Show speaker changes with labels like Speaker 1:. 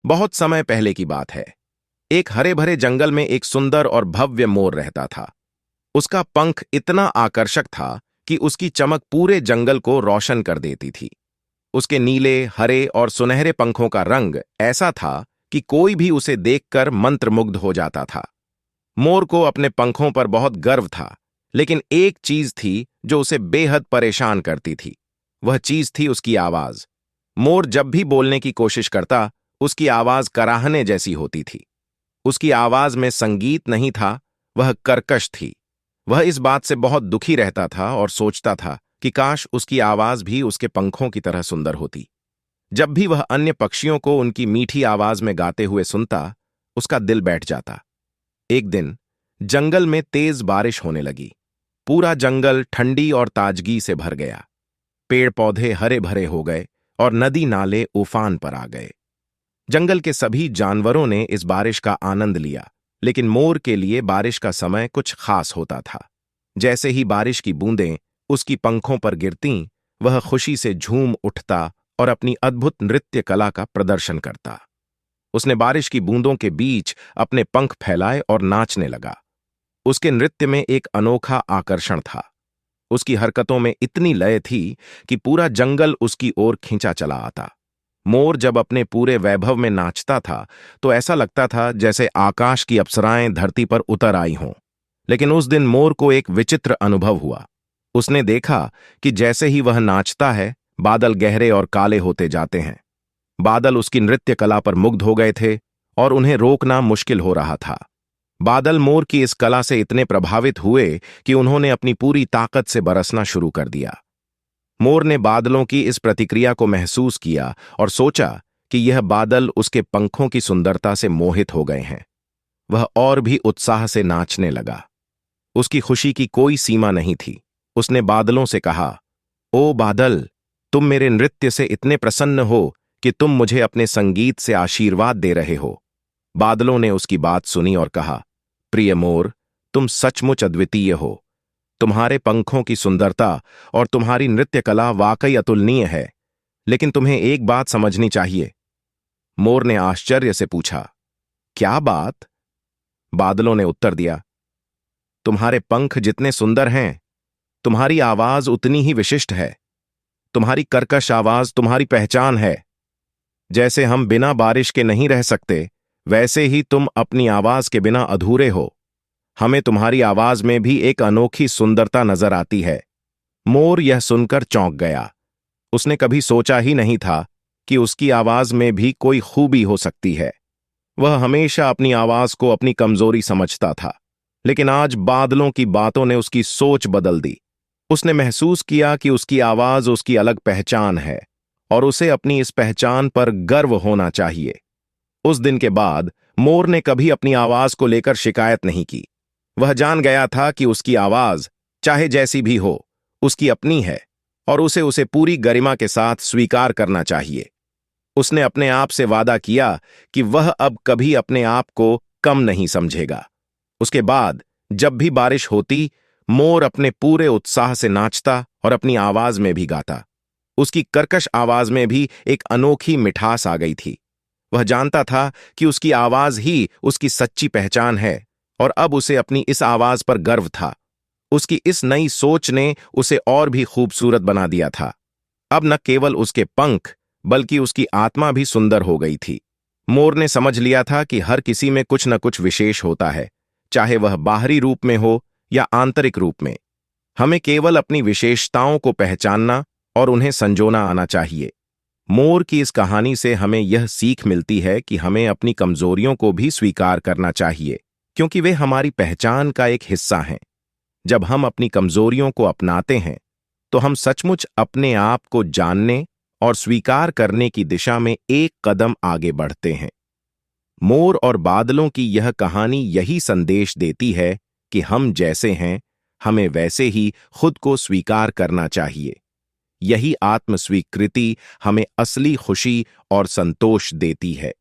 Speaker 1: बहुत समय पहले की बात है। एक हरे भरे जंगल में एक सुंदर और भव्य मोर रहता था। उसका पंख इतना आकर्षक था कि उसकी चमक पूरे जंगल को रोशन कर देती थी। उसके नीले, हरे और सुनहरे पंखों का रंग ऐसा था कि कोई भी उसे देखकर मंत्रमुग्ध हो जाता था। मोर को अपने पंखों पर बहुत गर्व था, लेकिन एक चीज थी जो उसे बेहद परेशान करती थी। वह चीज थी उसकी आवाज। मोर जब भी बोलने की कोशिश करता, उसकी आवाज कराहने जैसी होती थी। उसकी आवाज में संगीत नहीं था, वह कर्कश थी। वह इस बात से बहुत दुखी रहता था और सोचता था कि काश उसकी आवाज भी उसके पंखों की तरह सुंदर होती। जब भी वह अन्य पक्षियों को उनकी मीठी आवाज में गाते हुए सुनता, उसका दिल बैठ जाता। एक दिन जंगल में तेज बारिश होने लगी। पूरा जंगल ठंडी और ताजगी से भर गया। पेड़ पौधे हरे भरे हो गए और नदी नाले उफान पर आ गए। जंगल के सभी जानवरों ने इस बारिश का आनंद लिया, लेकिन मोर के लिए बारिश का समय कुछ खास होता था। जैसे ही बारिश की बूंदें उसकी पंखों पर गिरतीं, वह खुशी से झूम उठता और अपनी अद्भुत नृत्य कला का प्रदर्शन करता। उसने बारिश की बूंदों के बीच अपने पंख फैलाए और नाचने लगा। उसके नृत्य में एक अनोखा आकर्षण था। उसकी हरकतों में इतनी लय थी कि पूरा जंगल उसकी ओर खींचा चला आता। मोर जब अपने पूरे वैभव में नाचता था तो ऐसा लगता था जैसे आकाश की अप्सराएं धरती पर उतर आई हों। लेकिन उस दिन मोर को एक विचित्र अनुभव हुआ। उसने देखा कि जैसे ही वह नाचता है, बादल गहरे और काले होते जाते हैं। बादल उसकी नृत्य कला पर मुग्ध हो गए थे और उन्हें रोकना मुश्किल हो रहा था। बादल मोर की इस कला से इतने प्रभावित हुए कि उन्होंने अपनी पूरी ताकत से बरसना शुरू कर दिया। मोर ने बादलों की इस प्रतिक्रिया को महसूस किया और सोचा कि यह बादल उसके पंखों की सुंदरता से मोहित हो गए हैं। वह और भी उत्साह से नाचने लगा। उसकी खुशी की कोई सीमा नहीं थी। उसने बादलों से कहा, ओ बादल, तुम मेरे नृत्य से इतने प्रसन्न हो कि तुम मुझे अपने संगीत से आशीर्वाद दे रहे हो। बादलों ने उसकी बात सुनी और कहा, प्रिय मोर, तुम सचमुच अद्वितीय हो। तुम्हारे पंखों की सुंदरता और तुम्हारी नृत्य कला वाकई अतुलनीय है, लेकिन तुम्हें एक बात समझनी चाहिए। मोर ने आश्चर्य से पूछा, क्या बात? बादलों ने उत्तर दिया, तुम्हारे पंख जितने सुंदर हैं, तुम्हारी आवाज उतनी ही विशिष्ट है। तुम्हारी कर्कश आवाज तुम्हारी पहचान है। जैसे हम बिना बारिश के नहीं रह सकते, वैसे ही तुम अपनी आवाज के बिना अधूरे हो। हमें तुम्हारी आवाज में भी एक अनोखी सुंदरता नजर आती है। मोर यह सुनकर चौंक गया। उसने कभी सोचा ही नहीं था कि उसकी आवाज में भी कोई खूबी हो सकती है। वह हमेशा अपनी आवाज को अपनी कमजोरी समझता था, लेकिन आज बादलों की बातों ने उसकी सोच बदल दी। उसने महसूस किया कि उसकी आवाज उसकी अलग पहचान है और उसे अपनी इस पहचान पर गर्व होना चाहिए। उस दिन के बाद मोर ने कभी अपनी आवाज को लेकर शिकायत नहीं की। वह जान गया था कि उसकी आवाज, चाहे जैसी भी हो, उसकी अपनी है और उसे पूरी गरिमा के साथ स्वीकार करना चाहिए। उसने अपने आप से वादा किया कि वह अब कभी अपने आप को कम नहीं समझेगा। उसके बाद जब भी बारिश होती, मोर अपने पूरे उत्साह से नाचता और अपनी आवाज में भी गाता। उसकी कर्कश आवाज में भी एक अनोखी मिठास आ गई थी। वह जानता था कि उसकी आवाज ही उसकी सच्ची पहचान है और अब उसे अपनी इस आवाज पर गर्व था। उसकी इस नई सोच ने उसे और भी खूबसूरत बना दिया था। अब न केवल उसके पंख, बल्कि उसकी आत्मा भी सुंदर हो गई थी। मोर ने समझ लिया था कि हर किसी में कुछ न कुछ विशेष होता है, चाहे वह बाहरी रूप में हो या आंतरिक रूप में। हमें केवल अपनी विशेषताओं को पहचानना और उन्हें संजोना आना चाहिए। मोर की इस कहानी से हमें यह सीख मिलती है कि हमें अपनी कमजोरियों को भी स्वीकार करना चाहिए, क्योंकि वे हमारी पहचान का एक हिस्सा हैं। जब हम अपनी कमजोरियों को अपनाते हैं, तो हम सचमुच अपने आप को जानने और स्वीकार करने की दिशा में एक कदम आगे बढ़ते हैं। मोर और बादलों की यह कहानी यही संदेश देती है कि हम जैसे हैं, हमें वैसे ही खुद को स्वीकार करना चाहिए। यही आत्मस्वीकृति हमें असली खुशी और संतोष देती है।